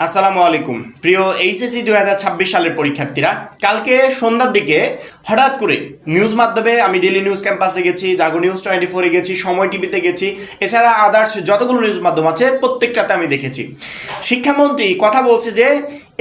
আসসালামু আলাইকুম প্রিয় এইচএসসি 2026 সালের পরীক্ষার্থীরা, কালকে সন্ধ্যার দিকে হঠাৎ করে নিউজ মাধ্যমে আমি ডেইলি নিউজ ক্যাম্পাসে গেছি, জাগো নিউজ 24-এ গেছি, সময় টিভিতে গেছি, এছাড়া আদার্স যতগুলো নিউজ মাধ্যম আছে প্রত্যেকটাতে আমি দেখেছি শিক্ষামন্ত্রী কথা বলছে যে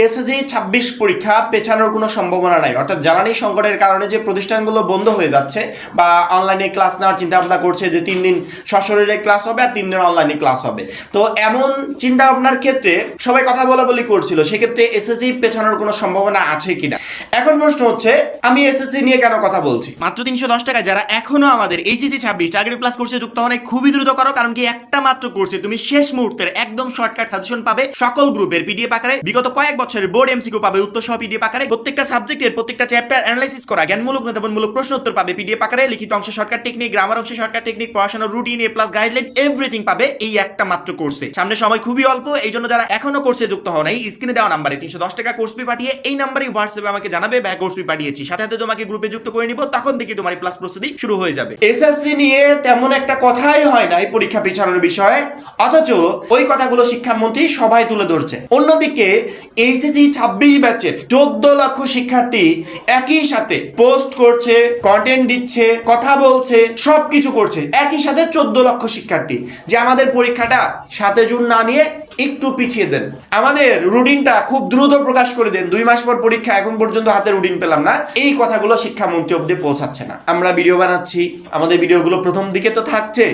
এসএসসি 26 পরীক্ষা পেছানোর কোনো সম্ভাবনা নাই। অর্থাৎ জ্বালানি সংকটের কারণে যে প্রতিষ্ঠানগুলো বন্ধ হয়ে যাচ্ছে বা অনলাইনে ক্লাস নেওয়ার চিন্তা ভাবনা করছে যে 3 দিন সশরীরে ক্লাস হবে আর 3 দিন অনলাইনে ক্লাস হবে, তো এমন চিন্তা ভাবনার ক্ষেত্রে সবাই কথা বলা করছিল, সেক্ষেত্রে এসএসসি পেছানোর কোনো সম্ভাবনা আছে কিনা। এখন প্রশ্ন হচ্ছে, আমি এসএসসি নিয়ে কেন কথা বলছি? মাত্র 310 টাকায় যারা এখনো আমাদের এইচএসসি 26 টার্গেট প্লাস কোর্সে যুক্ত হন, খুবই দ্রুত করো, কারণ কি একটা মাত্র কোর্সে তুমি শেষ মুহূর্তের একদম শর্টকাট সাজেশন পাবে, সকল গ্রুপের পিডিএফ আকারে, বিগত কয়েক বছরের বোর্ড এমসিকিউ পাবে উত্তর সহ পিডিএফ আকারে, প্রত্যেকটা সাবজেক্টের প্রত্যেকটা চ্যাপ্টার অ্যানালাইসিস করা জ্ঞানমূলক নেতাবনমূলক প্রশ্ন উত্তর পাবে পিডিএফ আকারে, লিখিত অংশে শর্টকাট টেকনিক, গ্রামার অংশে শর্টকাট টেকনিক, পড়াশোনার রুটিন, এ প্লাস গাইডলাইন, এভরিথিং পাবে এই একটা মাত্র কোর্সে। সামনে সময় খুবই অল্প, এই জন্য যারা এখনো কোর্সে যুক্ত হও নাই, স্ক্রিনে দেওয়া নাম্বারে 310 টাকা কোর্স ফি পাঠিয়ে এই নাম্বারে হোয়াটসঅ্যাপে আমাকে জানাবে ব্যাক কোর্স ফি পাঠিয়েছি, সাথে সাথে তোমাকে গ্রুপে যুক্ত করে নিব, তখন থেকে তোমার প্লাস প্রস্তুতি শুরু হয়ে যাবে। এসএসসি নিয়ে তেমন একটা কথাই হয় নাই পরীক্ষা পিছানোর বিষয়ে, অথচ ওই কথাগুলো শিক্ষামন্ত্রী সবাই তুলে ধরছে। অন্যদিকে এইচএসসি 26 ব্যাচের 14 লক্ষ শিক্ষার্থী একই সাথে পোস্ট করছে, কন্টেন্ট দিচ্ছে, কথা বলছে, সবকিছু করছে একই সাথে 14 লক্ষ শিক্ষার্থী যে আমাদের পরীক্ষাটা 7 জুন না নিয়ে একটু পিছিয়ে দেন, আমাদের রুটিনটা খুব দ্রুত প্রকাশ করে দেন, 2 মাস পর পরীক্ষা, এখন পর্যন্ত হাতে রুটিন পেলাম না। এই কথাগুলো শিক্ষামন্ত্রী অবধি পৌঁছাচ্ছে না। আমরা ভিডিও বানাচ্ছি, আমাদের ভিডিওগুলো প্রথম দিকে তো থাকছে,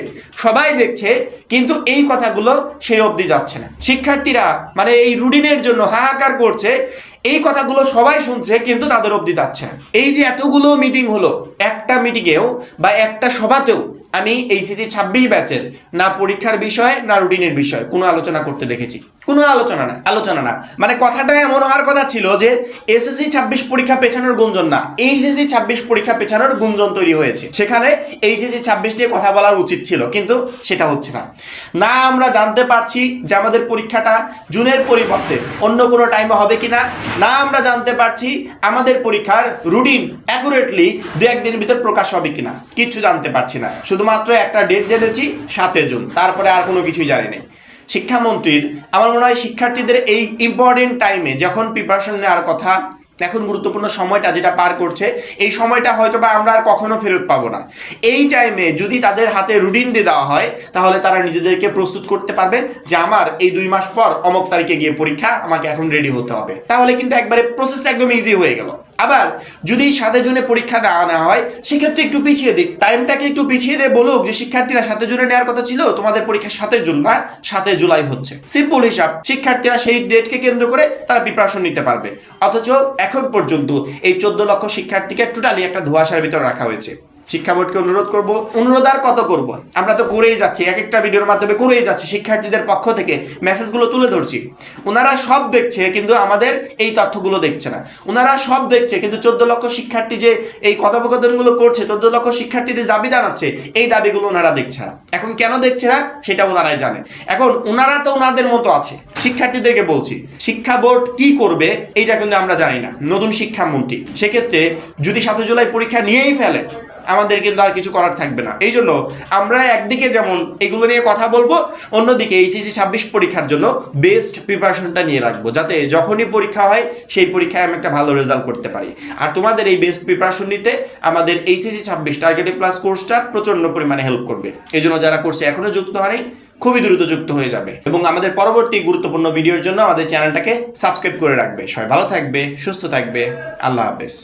সবাই দেখছে, কিন্তু এই কথাগুলো সেই অবধি যাচ্ছে না। শিক্ষার্থীরা মানে এই রুটিনের জন্য হাহাকার করছে, এই কথাগুলো সবাই শুনছে, কিন্তু তাদের অবধি যাচ্ছে না। এই যে এতগুলো মিটিং হলো, একটা মিটিংয়েও বা একটা সভাতেও আমি এইচএসসি 26 ব্যাচের না পরীক্ষার বিষয় না রুটিনের বিষয় কোনো আলোচনা করতে দেখেছি। কোনো আলোচনা না মানে কথাটা এমন হওয়ার কথা ছিল যে এসএসসি 26 পরীক্ষা পেছানোর গুঞ্জন না, এইচএসসি 26 পরীক্ষা পেছানোর গুঞ্জন তৈরি হয়েছে। সেখানে এইচএসসি 26 নিয়ে কথা বলার উচিত ছিল, কিন্তু সেটা হচ্ছে না। না আমরা জানতে পারছি যে আমাদের পরীক্ষাটা জুনের পরিবর্তে অন্য কোনো টাইমে হবে কিনা, না আমরা জানতে পারছি আমাদের পরীক্ষার রুটিন অ্যাকুরেটলি 2-1 দিনের ভিতর প্রকাশ হবে কিনা, কিচ্ছু জানতে পারছি না। শুধুমাত্র একটা ডেট জেনেছি 7 জুন, তারপরে আর কোনো কিছুই জানি নেই। শিক্ষামন্ত্রীর আমার মনে হয় শিক্ষার্থীদের এই ইম্পর্টেন্ট টাইমে যখন প্রিপারেশন নেওয়ার কথা, এখন গুরুত্বপূর্ণ সময়টা যেটা পার করছে, এই সময়টা হয়তো বা আমরা আর কখনো ফেরত পাবো না। এই টাইমে যদি তাদের হাতে রুটিন দিয়ে দেওয়া হয়, তাহলে তারা নিজেদেরকে প্রস্তুত করতে পারবে যে আমার এই 2 মাস পর অমুক তারিখে গিয়ে পরীক্ষা, আমাকে এখন রেডি হতে হবে। তাহলে কিন্তু একবারে প্রসেসটা একদম ইজি হয়ে গেল। আবার যদি 7 জুনে পরীক্ষা না নেওয়া হয়, সেক্ষেত্রে একটু পিছিয়ে দিক, টাইমটাকে একটু পিছিয়ে দিয়ে বলুক যে শিক্ষার্থীরা 7 জুনে নেওয়ার কথা ছিল, তোমাদের পরীক্ষা 7 জুন না 7 জুলাই হচ্ছে। সিম্পল হিসাব, শিক্ষার্থীরা সেই ডেটকে কেন্দ্র করে তারা প্রিপারেশন নিতে পারবে। অথচ এখন পর্যন্ত এই 14 লক্ষ শিক্ষার্থীকে টোটালি একটা ধোঁয়াশার ভিতর রাখা হয়েছে। শিক্ষা বোর্ডকে অনুরোধ আর কত করব, আমরা তো করেই যাচ্ছি, এক একটা ভিডিওর মাধ্যমে করেই যাচ্ছি, শিক্ষার্থীদের পক্ষ থেকে মেসেজগুলো তুলে ধরছি। ওনারা সব দেখছে, কিন্তু আমাদের এই তথ্যগুলো দেখছে না। ওনারা সব দেখছে, কিন্তু 14 লক্ষ শিক্ষার্থী যে এই কথোপকথনগুলো করছে, 14 লক্ষ শিক্ষার্থীদের দাবি জানাচ্ছে, এই দাবিগুলো ওনারা দেখছে না। এখন কেন দেখছে না সেটা ওনারাই জানে। এখন ওনারা তো ওনাদের মতো আছে। শিক্ষার্থীদেরকে বলছি, শিক্ষা বোর্ড কি করবে এইটা কিন্তু আমরা জানি না, নতুন শিক্ষামন্ত্রী। সেক্ষেত্রে যদি 7 জুলাই পরীক্ষা নিয়েই ফেলে, আমাদের কিন্তু আর কিছু করার থাকবে না। এই জন্য আমরা একদিকে যেমন এগুলো নিয়ে কথা বলবো, অন্যদিকে এইচএসসি 26 পরীক্ষার জন্য বেস্ট প্রিপারেশনটা নিয়ে রাখবো, যাতে যখনই পরীক্ষা হয় সেই পরীক্ষায় আমি একটা ভালো রেজাল্ট করতে পারি। আর তোমাদের এই বেস্ট প্রিপারেশন নিতে আমাদের এইচএসসি 26 টার্গেটেড প্লাস কোর্সটা প্রচণ্ড পরিমাণে হেল্প করবে। এই জন্য যারা কোর্সে এখনও যুক্ত হয়নি, খুবই দ্রুত যুক্ত হয়ে যাবে এবং আমাদের পরবর্তী গুরুত্বপূর্ণ ভিডিওর জন্য আমাদের চ্যানেলটাকে সাবস্ক্রাইব করে রাখবে। সবাই ভালো থাকবে, সুস্থ থাকবে, আল্লাহ হাফেজ।